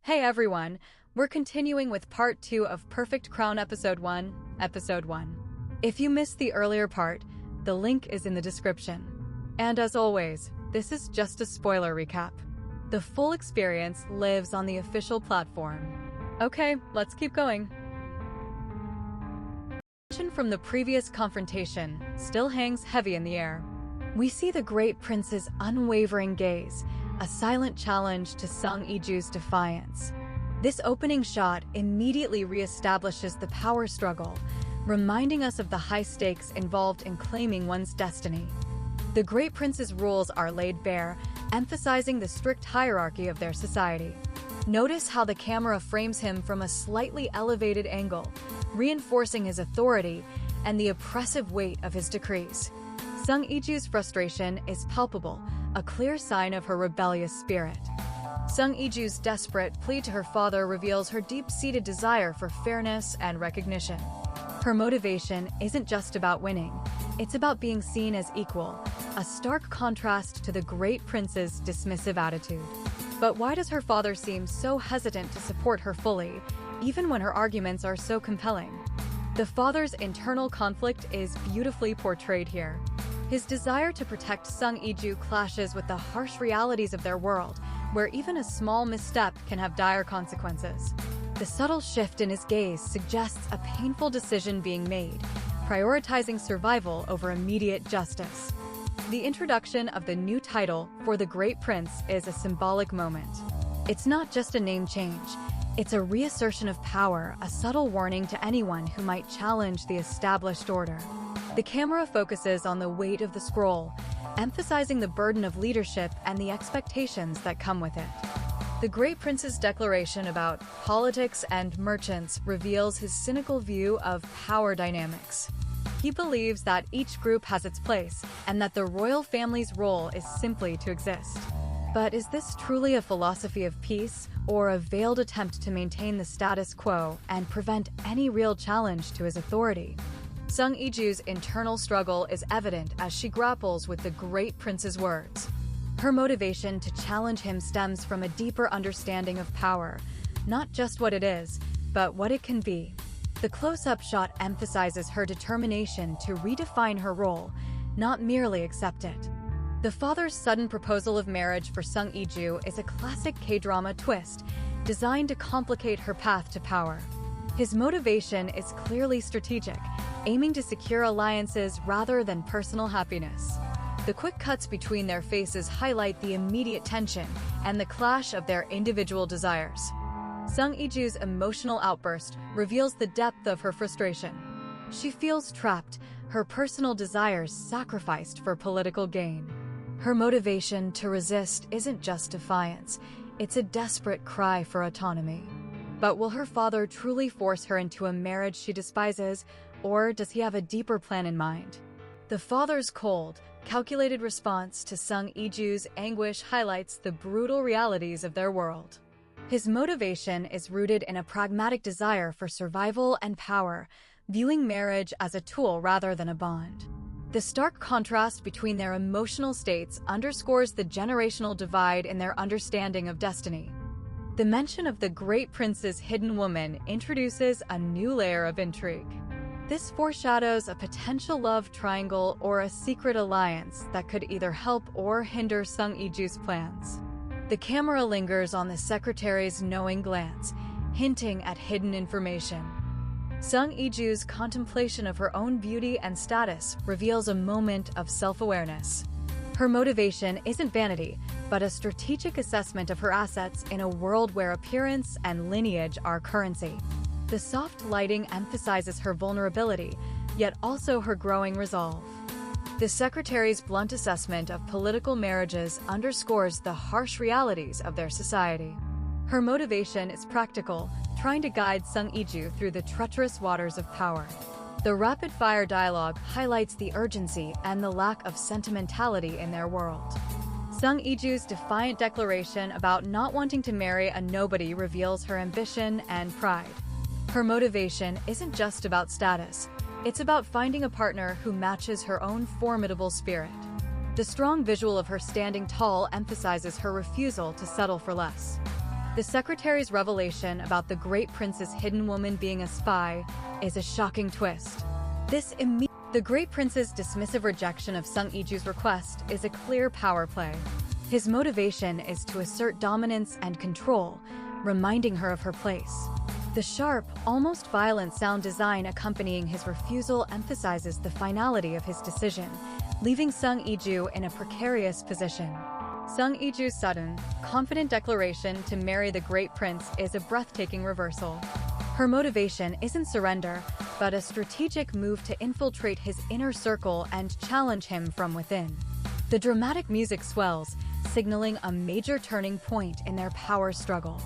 Hey everyone, we're continuing with part 2 of Perfect Crown Episode 1, Episode 1. If you missed the earlier part, the link is in the description. And as always, this is just a spoiler recap. The full experience lives on the official platform. Okay, let's keep going. Tension from the previous confrontation still hangs heavy in the air. We see the Great Prince's unwavering gaze, a silent challenge to Sung Iju's defiance. This opening shot immediately reestablishes the power struggle, reminding us of the high stakes involved in claiming one's destiny. The Great Prince's rules are laid bare, emphasizing the strict hierarchy of their society. Notice how the camera frames him from a slightly elevated angle, reinforcing his authority and the oppressive weight of his decrees. Sung Iju's frustration is palpable, a clear sign of her rebellious spirit. Sung Iju's desperate plea to her father reveals her deep-seated desire for fairness and recognition. Her motivation isn't just about winning, it's about being seen as equal, a stark contrast to the Great Prince's dismissive attitude. But why does her father seem so hesitant to support her fully, even when her arguments are so compelling? The father's internal conflict is beautifully portrayed here. His desire to protect Sung Iju clashes with the harsh realities of their world, where even a small misstep can have dire consequences. The subtle shift in his gaze suggests a painful decision being made, prioritizing survival over immediate justice. The introduction of the new title for the Great Prince is a symbolic moment. It's not just a name change, it's a reassertion of power, a subtle warning to anyone who might challenge the established order. The camera focuses on the weight of the scroll, emphasizing the burden of leadership and the expectations that come with it. The Great Prince's declaration about politics and merchants reveals his cynical view of power dynamics. He believes that each group has its place, and that the royal family's role is simply to exist. But is this truly a philosophy of peace, or a veiled attempt to maintain the status quo and prevent any real challenge to his authority? Sung Iju's internal struggle is evident as she grapples with the Great Prince's words. Her motivation to challenge him stems from a deeper understanding of power, not just what it is, but what it can be. The close-up shot emphasizes her determination to redefine her role, not merely accept it. The father's sudden proposal of marriage for Sung Iju is a classic K-drama twist, designed to complicate her path to power. His motivation is clearly strategic, aiming to secure alliances rather than personal happiness. The quick cuts between their faces highlight the immediate tension and the clash of their individual desires. Sung Iju's emotional outburst reveals the depth of her frustration. She feels trapped, her personal desires sacrificed for political gain. Her motivation to resist isn't just defiance, it's a desperate cry for autonomy. But will her father truly force her into a marriage she despises, or does he have a deeper plan in mind? The father's cold, calculated response to Sung Iju's anguish highlights the brutal realities of their world. His motivation is rooted in a pragmatic desire for survival and power, viewing marriage as a tool rather than a bond. The stark contrast between their emotional states underscores the generational divide in their understanding of destiny. The mention of the Great Prince's hidden woman introduces a new layer of intrigue. This foreshadows a potential love triangle or a secret alliance that could either help or hinder Sung Iju's plans. The camera lingers on the secretary's knowing glance, hinting at hidden information. Sung Iju's contemplation of her own beauty and status reveals a moment of self-awareness. Her motivation isn't vanity, but a strategic assessment of her assets in a world where appearance and lineage are currency. The soft lighting emphasizes her vulnerability, yet also her growing resolve. The secretary's blunt assessment of political marriages underscores the harsh realities of their society. Her motivation is practical, trying to guide Sung Iju through the treacherous waters of power. The rapid-fire dialogue highlights the urgency and the lack of sentimentality in their world. Sung Iju's defiant declaration about not wanting to marry a nobody reveals her ambition and pride. Her motivation isn't just about status, it's about finding a partner who matches her own formidable spirit. The strong visual of her standing tall emphasizes her refusal to settle for less. The secretary's revelation about the great prince's hidden woman being a spy is a shocking twist. The great prince's dismissive rejection of Sung Iju's request is a clear power play. His motivation is to assert dominance and control, reminding her of her place. The sharp, almost violent sound design accompanying his refusal emphasizes the finality of his decision, leaving Sung Iju in a precarious position. Sung Iju's sudden, confident declaration to marry the great prince is a breathtaking reversal. Her motivation isn't surrender, but a strategic move to infiltrate his inner circle and challenge him from within. The dramatic music swells, signaling a major turning point in their power struggle.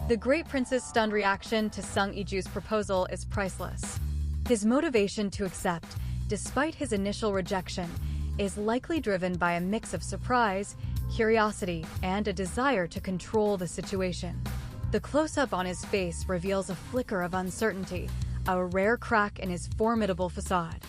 The great prince's stunned reaction to Sung Iju's proposal is priceless. His motivation to accept, despite his initial rejection, is likely driven by a mix of surprise, curiosity, and a desire to control the situation. The close-up on his face reveals a flicker of uncertainty, a rare crack in his formidable facade.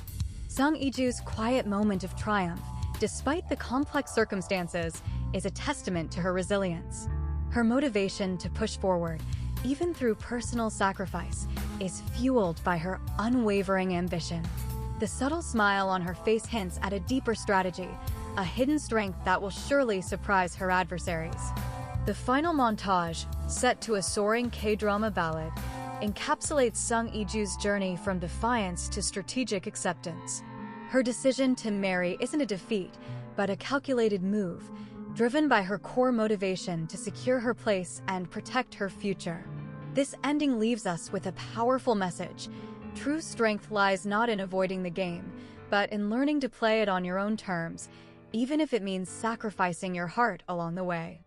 Sung Iju's quiet moment of triumph, despite the complex circumstances, is a testament to her resilience. Her motivation to push forward, even through personal sacrifice, is fueled by her unwavering ambition. The subtle smile on her face hints at a deeper strategy, a hidden strength that will surely surprise her adversaries. The final montage, set to a soaring K-drama ballad, encapsulates Sung Iju's journey from defiance to strategic acceptance. Her decision to marry isn't a defeat, but a calculated move, driven by her core motivation to secure her place and protect her future. This ending leaves us with a powerful message. True strength lies not in avoiding the game, but in learning to play it on your own terms, even if it means sacrificing your heart along the way.